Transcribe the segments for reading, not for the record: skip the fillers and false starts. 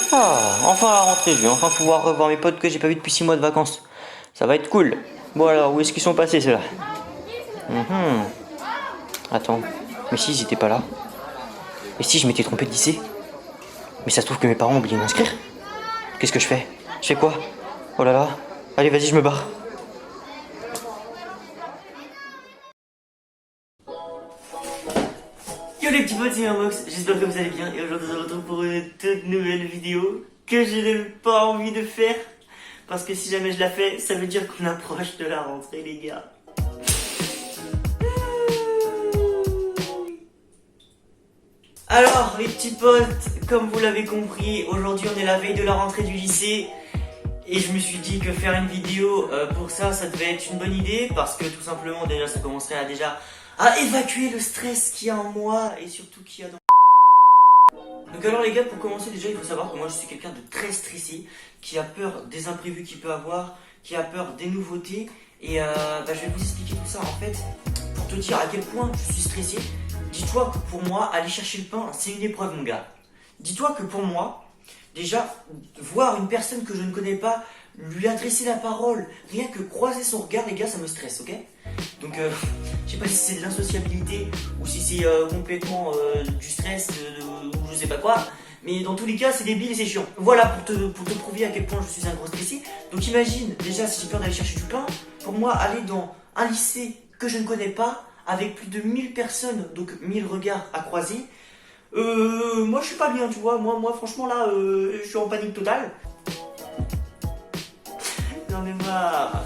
Ah, enfin la rentrée, je vais enfin pouvoir revoir mes potes que j'ai pas vus depuis 6 mois de vacances. Ça va être cool. Bon alors, où est-ce qu'ils sont passés ceux-là? Mhm. Attends, mais si, ils étaient pas là. Et si je m'étais trompé de lycée? Mais ça se trouve que mes parents ont oublié de m'inscrire. Qu'est-ce que je fais? Je fais quoi? Oh là là. Allez, vas-y, je me barre. Yo les petits potes, c'est Mox, j'espère que vous allez bien et aujourd'hui on se retrouve pour une toute nouvelle vidéo que je n'ai pas envie de faire parce que si jamais je la fais, ça veut dire qu'on approche de la rentrée les gars. Alors les petits potes, comme vous l'avez compris, aujourd'hui on est la veille de la rentrée du lycée et je me suis dit que faire une vidéo pour ça, ça devait être une bonne idée parce que tout simplement déjà ça commencerait à évacuer le stress qu'il y a en moi et surtout qu'il y a dans... Donc alors les gars, pour commencer déjà il faut savoir que moi je suis quelqu'un de très stressé, qui a peur des imprévus qu'il peut avoir, qui a peur des nouveautés et je vais vous expliquer tout ça en fait pour te dire à quel point je suis stressé. Dis-toi que pour moi aller chercher le pain c'est une épreuve mon gars. Dis-toi que pour moi déjà voir une personne que je ne connais pas, lui adresser la parole, rien que croiser son regard les gars ça me stresse, ok? Donc je sais pas si c'est de l'insociabilité ou si c'est complètement du stress ou je sais pas quoi. Mais dans tous les cas c'est débile et c'est chiant. Voilà pour te prouver à quel point je suis un gros stressé. Donc imagine déjà si j'ai peur d'aller chercher du pain. Pour moi aller dans un lycée que je ne connais pas avec plus de 1000 personnes, donc 1000 regards à croiser. Moi je suis pas bien tu vois. Moi franchement là je suis en panique totale. J'en ai marre.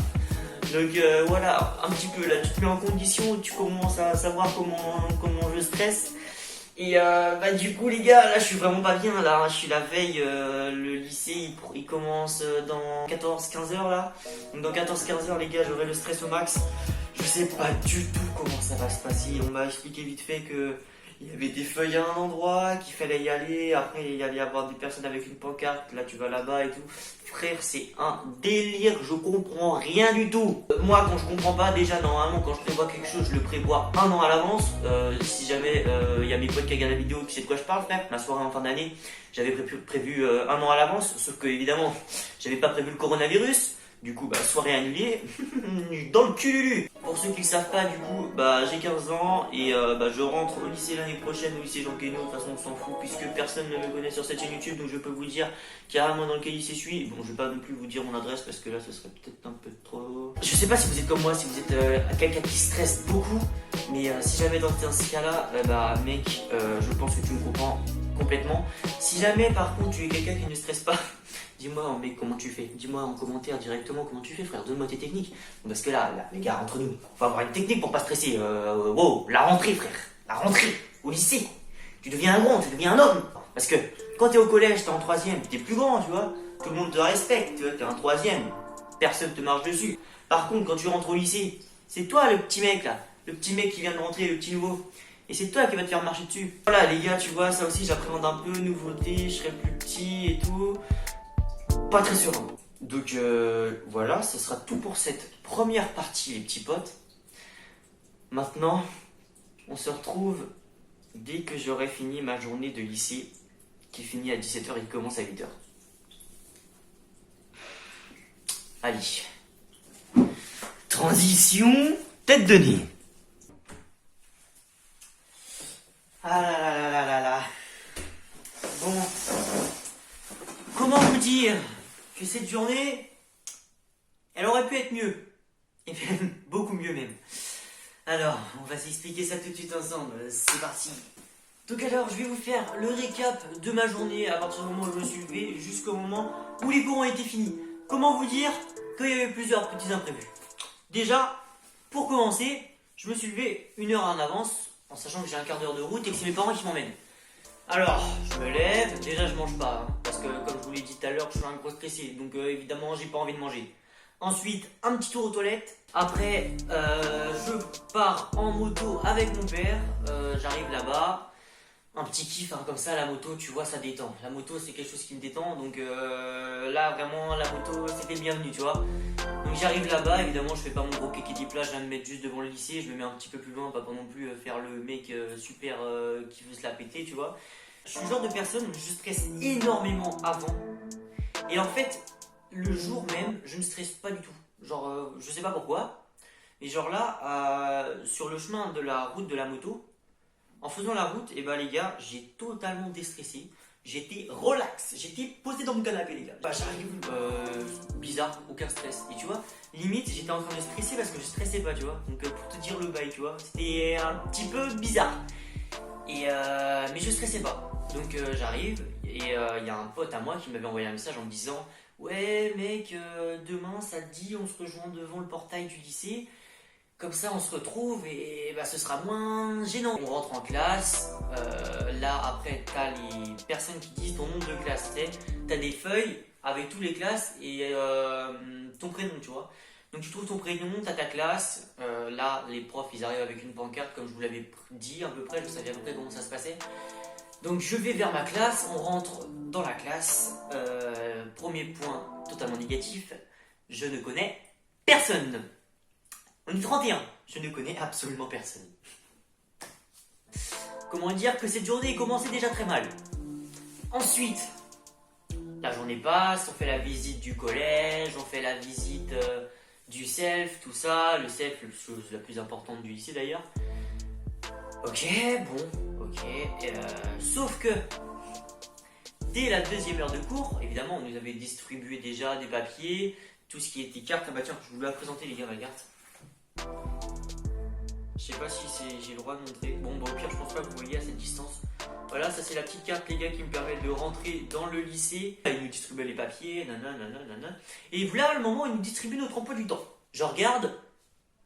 Donc voilà, un petit peu là, tu te mets en condition, tu commences à savoir comment je stresse. Et du coup les gars, là je suis vraiment pas bien là, hein. Je suis la veille, le lycée il commence dans 14-15 heures là. Donc dans 14-15 heures les gars, j'aurai le stress au max. Je sais pas du tout comment ça va se passer. On m'a expliqué vite fait que il y avait des feuilles à un endroit, qu'il fallait y aller. Après, il y allait y avoir des personnes avec une pancarte. Là, tu vas là-bas et tout. Frère, c'est un délire. Je comprends rien du tout. Moi, quand je comprends pas, déjà, normalement, quand je prévois quelque chose, je le prévois un an à l'avance. Si jamais il y a mes potes qui regardent la vidéo qui sait de quoi je parle, frère, ma soirée en fin d'année, j'avais prévu un an à l'avance. Sauf que, évidemment, j'avais pas prévu le coronavirus. Du coup, soirée annulée, dans le cul. Pour ceux qui ne savent pas, du coup, j'ai 15 ans et je rentre au lycée l'année prochaine, au lycée Jean Guénot. De toute façon, on s'en fout puisque personne ne me connaît sur cette chaîne YouTube, donc je peux vous dire carrément dans quel lycée je suis. Bon, je vais pas non plus vous dire mon adresse parce que là, ce serait peut-être un peu trop... Je sais pas si vous êtes comme moi, si vous êtes quelqu'un qui stresse beaucoup, mais si jamais dans ce cas-là, mec, je pense que tu me comprends complètement. Si jamais, par contre, tu es quelqu'un qui ne stresse pas, dis-moi mec comment tu fais, dis-moi en commentaire directement comment tu fais frère, donne-moi tes techniques. Parce que là les gars, entre nous, faut avoir une technique pour pas stresser. Wow, la rentrée frère, la rentrée au lycée, tu deviens un grand, tu deviens un homme. Parce que quand t'es au collège, t'es en troisième, t'es plus grand, tu vois, tout le monde te respecte, tu vois, t'es un troisième, personne te marche dessus. Par contre quand tu rentres au lycée, c'est toi le petit mec là, le petit mec qui vient de rentrer, le petit nouveau. Et c'est toi qui vas te faire marcher dessus. Voilà les gars, tu vois, ça aussi j'appréhende un peu, nouveauté, je serai plus petit et tout. Pas très serein. Donc voilà, ce sera tout pour cette première partie les petits potes. Maintenant, on se retrouve dès que j'aurai fini ma journée de lycée qui finit à 17h et qui commence à 8h. Allez. Transition, tête de nez. Ah là là là là là là. Bon. Comment vous dire que cette journée, elle aurait pu être mieux. Et même, beaucoup mieux même. Alors, on va s'expliquer ça tout de suite ensemble. C'est parti. Donc alors, je vais vous faire le récap de ma journée à partir du moment où je me suis levé jusqu'au moment où les cours ont été finis. Comment vous dire qu'il y avait plusieurs petits imprévus. Déjà, pour commencer, je me suis levé 1 heure en avance, en sachant que j'ai un quart d'heure de route et que c'est mes parents qui m'emmènent. Alors, je me lève, déjà je mange pas, hein, parce que comme je vous l'ai dit tout à l'heure, je suis un gros stressé, donc évidemment j'ai pas envie de manger. Ensuite, un petit tour aux toilettes. Après, je pars en moto avec mon père, j'arrive là-bas. Un petit kiff, hein, comme ça, la moto, tu vois, ça détend. La moto, c'est quelque chose qui me détend, donc là, vraiment, la moto, c'était le bienvenu, tu vois. Donc j'arrive là-bas, évidemment, je fais pas mon gros kéké plat, je viens de me mettre juste devant le lycée, je me mets un petit peu plus loin, pas pour non plus faire le mec super qui veut se la péter, tu vois. Je suis le genre de personne, je stresse énormément avant. Et en fait, le jour même, je ne stresse pas du tout. Genre, je sais pas pourquoi. Mais genre là, sur le chemin de la route de la moto, en faisant la route, et bah les gars, j'ai totalement déstressé. J'étais relax, j'étais posé dans mon canapé les gars. Bah j'arrive, bizarre, aucun stress. Et tu vois, limite j'étais en train de stresser parce que je stressais pas, tu vois. Donc pour te dire le bail, tu vois, c'était un petit peu bizarre. Et mais je stressais pas. Donc j'arrive et il y a un pote à moi qui m'avait envoyé un message en me disant: ouais mec, demain ça te dit on se rejoint devant le portail du lycée. Comme ça, on se retrouve et bah, ce sera moins gênant. On rentre en classe. Là, après, t'as les personnes qui disent ton nom de classe. T'as des feuilles avec toutes les classes et ton prénom, tu vois. Donc, tu trouves ton prénom, t'as ta classe. Là, les profs, ils arrivent avec une pancarte, comme je vous l'avais dit à peu près. Je savais à peu près comment ça se passait. Donc, je vais vers ma classe. On rentre dans la classe. Premier point totalement négatif. Je ne connais personne. On est 31, je ne connais absolument personne. Comment dire que cette journée commençait déjà très mal. Ensuite, la journée passe, on fait la visite du collège, on fait la visite du self, tout ça. Le self, la chose la plus importante du lycée d'ailleurs. Ok, bon, ok. Sauf que, dès la deuxième heure de cours, évidemment, on nous avait distribué déjà des papiers, tout ce qui était carte. Ah bah tiens, je vous l'ai présenté les gars, ma carte. Je sais pas si j'ai le droit de montrer. Bon, bah, au pire, je pense pas que vous voyez à cette distance. Voilà, ça c'est la petite carte, les gars, qui me permet de rentrer dans le lycée. Ils nous distribuent les papiers, nanana. Et voilà le moment où ils nous distribuent notre emploi du temps. Je regarde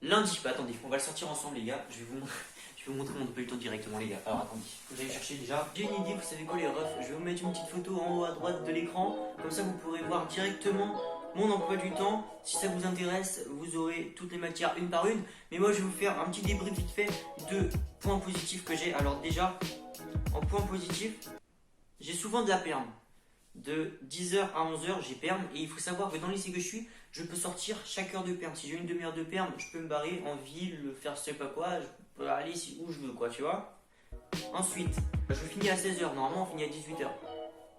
lundi. Bah, attendez, on va le sortir ensemble, les gars. Je vais vous montrer mon emploi du temps directement, les gars. Alors, attendez, vous allez chercher déjà. J'ai une idée, vous savez quoi, les refs? Je vais vous mettre une petite photo en haut à droite de l'écran. Comme ça, vous pourrez voir directement mon emploi du temps. Si ça vous intéresse, vous aurez toutes les matières une par une. Mais moi, je vais vous faire un petit débrief vite fait de points positifs que j'ai. Alors déjà, en point positif, j'ai souvent de la perme. De 10h à 11h, j'ai perme. Et il faut savoir que dans le lycée que je suis, je peux sortir chaque heure de perme. Si j'ai une demi-heure de perme, je peux me barrer en ville, faire je sais pas quoi. Je peux aller où je veux, quoi, tu vois. Ensuite, je finis à 16h. Normalement, on finit à 18h.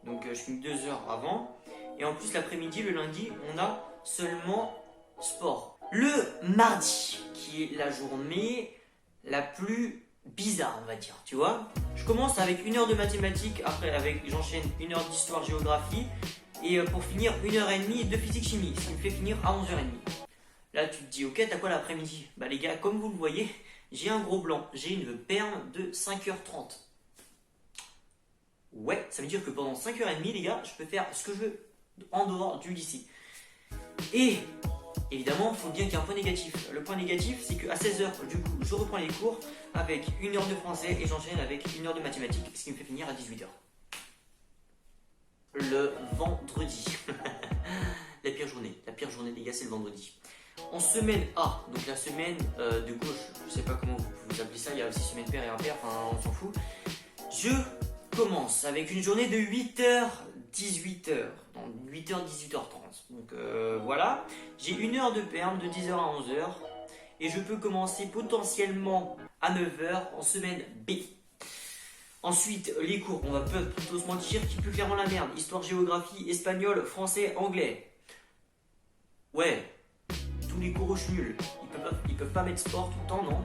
Donc, je finis 2 heures avant. Et en plus, l'après-midi, le lundi, on a seulement sport. Le mardi, qui est la journée la plus bizarre, on va dire, tu vois. Je commence avec 1 heure de mathématiques, après j'enchaîne 1 heure d'histoire-géographie, et pour finir 1h30 de physique-chimie, ce qui me fait finir à 11h30. Là, tu te dis, ok, t'as quoi l'après-midi? Bah les gars, comme vous le voyez, j'ai un gros blanc, j'ai une perme de 5h30. Ouais, ça veut dire que pendant 5h30, les gars, je peux faire ce que je veux en dehors du lycée. Et évidemment, il faut bien qu'il y ait un point négatif. Le point négatif, c'est qu'à 16h, du coup, je reprends les cours avec 1 heure de français et j'enchaîne avec 1 heure de mathématiques, ce qui me fait finir à 18h. Le vendredi. La pire journée, les gars, c'est le vendredi. En semaine A, donc la semaine de gauche, je sais pas comment vous appelez ça, il y a aussi semaine paire et impair, enfin on s'en fout. Je commence avec une journée de 8h, 18h, donc 8h, 18h30. Donc voilà, j'ai 1 heure de perme de 10h à 11h et je peux commencer potentiellement à 9h en semaine B. Ensuite, les cours, on va plutôt se mentir, qui peut clairement la merde. Histoire, géographie, espagnol, français, anglais. Ouais, tous les cours je suis nul. Ils peuvent pas mettre sport tout le temps, non?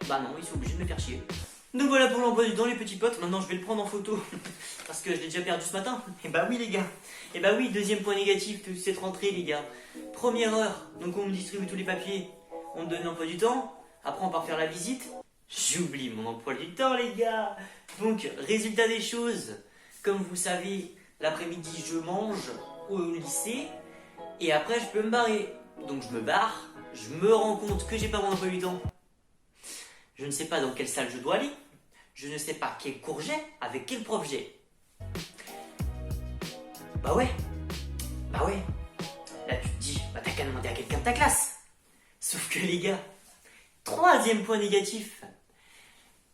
Bah non, ils sont obligés de me faire chier. Donc voilà pour l'emploi du temps, les petits potes. Maintenant, je vais le prendre en photo parce que je l'ai déjà perdu ce matin. Et bah oui, les gars. Et bah oui, deuxième point négatif de cette rentrée, les gars. Première heure, donc on me distribue tous les papiers, on me donne l'emploi du temps. Après, on part faire la visite. J'oublie mon emploi du temps, les gars. Donc, résultat des choses, comme vous savez, l'après-midi, je mange au lycée. Et après, je peux me barrer. Donc, je me barre. Je me rends compte que j'ai pas mon emploi du temps. Je ne sais pas dans quelle salle je dois aller. Je ne sais pas quel cours j'ai, avec quel prof j'ai. Bah ouais. Là, tu te dis, bah t'as qu'à demander à quelqu'un de ta classe. Sauf que les gars, troisième point négatif,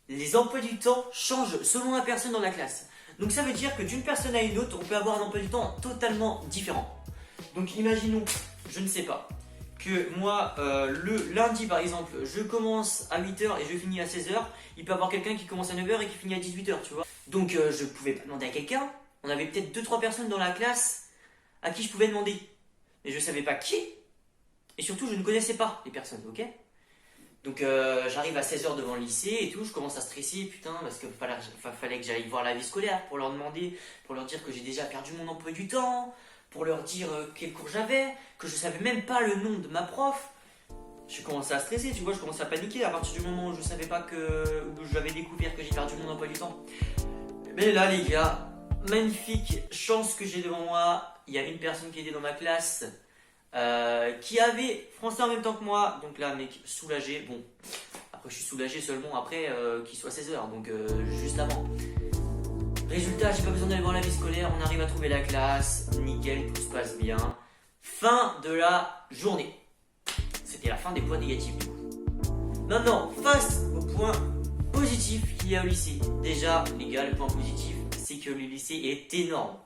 les emplois du temps changent selon la personne dans la classe. Donc ça veut dire que d'une personne à une autre, on peut avoir un emploi du temps totalement différent. Donc imaginons, je ne sais pas, que moi, le lundi par exemple, je commence à 8h et je finis à 16h. Il peut y avoir quelqu'un qui commence à 9h et qui finit à 18h, tu vois. Donc je pouvais pas demander à quelqu'un. On avait peut-être 2-3 personnes dans la classe à qui je pouvais demander. Mais je savais pas qui. Et surtout, je ne connaissais pas les personnes, ok? Donc j'arrive à 16h devant le lycée et tout, je commence à stresser, putain, parce qu'il fallait que j'aille voir la vie scolaire pour leur demander, pour leur dire que j'ai déjà perdu mon emploi du temps, pour leur dire quel cours j'avais, que je savais même pas le nom de ma prof. Je commençais à stresser, tu vois, je commençais à paniquer à partir du moment où je savais pas où j'avais découvert que j'ai perdu mon emploi du temps. Mais là les gars, magnifique chance que j'ai devant moi, il y avait une personne qui était dans ma classe, qui avait français en même temps que moi, donc là mec, soulagé, bon, après je suis soulagé seulement après qu'il soit 16h, donc juste avant. Résultat, j'ai pas besoin d'aller voir la vie scolaire, on arrive à trouver la classe, nickel, tout se passe bien. Fin de la journée. C'était la fin des points négatifs du coup. Maintenant, face aux points positifs qu'il y a au lycée. Déjà, les gars, le point positif, c'est que le lycée est énorme.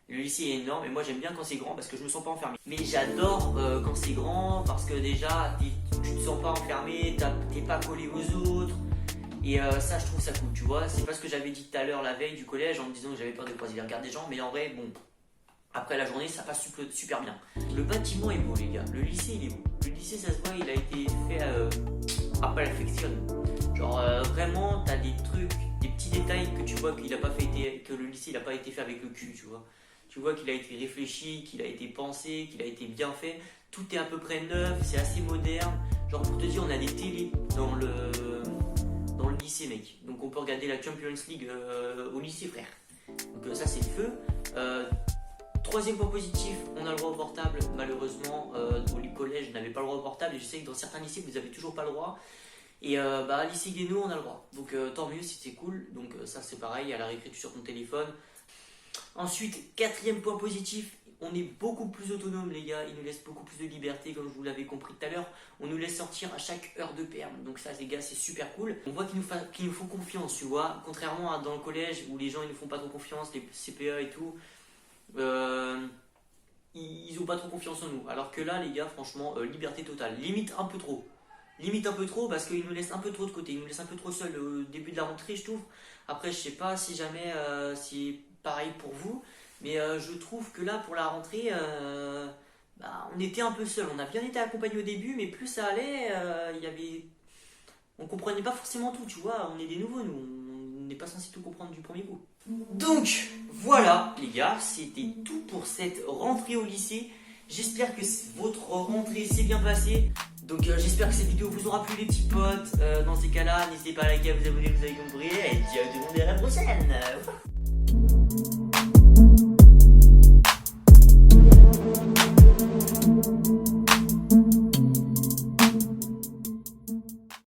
Le lycée est énorme et moi j'aime bien quand c'est grand parce que je me sens pas enfermé. Mais j'adore quand c'est grand parce que déjà tu te sens pas enfermé, t'es pas collé aux autres. Et ça je trouve ça cool, tu vois. C'est pas ce que j'avais dit tout à l'heure la veille du collège en me disant que j'avais peur de croiser les regards des gens. Mais en vrai, bon, après la journée ça passe super bien. Le bâtiment est beau les gars, le lycée il est beau. Le lycée ça se voit, il a été fait à perfection. Genre vraiment t'as des trucs, des petits détails que tu vois que le lycée il a pas été fait avec le cul, tu vois. Tu vois qu'il a été réfléchi, qu'il a été pensé, qu'il a été bien fait. Tout est à peu près neuf, c'est assez moderne. Genre pour te dire, on a des télés dans le lycée, mec. Donc on peut regarder la Champions League au lycée, frère. Donc ça c'est le feu. Troisième point positif, on a le droit au portable. Malheureusement, au collège, je n'avais pas le droit au portable. Et je sais que dans certains lycées, vous n'avez toujours pas le droit. Et à lycée Guéno, on a le droit. Donc tant mieux si c'est cool. Donc ça c'est pareil, à la récré sur ton téléphone. Ensuite, quatrième point positif, on est beaucoup plus autonome les gars, ils nous laissent beaucoup plus de liberté comme je vous l'avais compris tout à l'heure. On nous laisse sortir à chaque heure de perm, donc ça les gars c'est super cool. On voit qu'ils nous font confiance, tu vois, contrairement à dans le collège où les gens ils nous font pas trop confiance, les CPA et tout, ils ont pas trop confiance en nous. Alors que là les gars franchement, liberté totale, limite un peu trop. Limite un peu trop parce qu'ils nous laissent un peu trop de côté, ils nous laissent un peu trop seuls au début de la rentrée je trouve. Après je sais pas si jamais si pareil pour vous, mais je trouve que là pour la rentrée on était un peu seul. On a bien été accompagné au début, mais plus ça allait, on comprenait pas forcément tout, tu vois. On est des nouveaux, nous, on n'est pas censé tout comprendre du premier coup. Donc voilà les gars, c'était tout pour cette rentrée au lycée. J'espère que votre rentrée s'est bien passée. Donc j'espère que cette vidéo vous aura plu les petits potes. Dans ces cas là, n'hésitez pas à liker, à vous abonner, vous avez compris. Et ciao tout le monde, à la prochaine.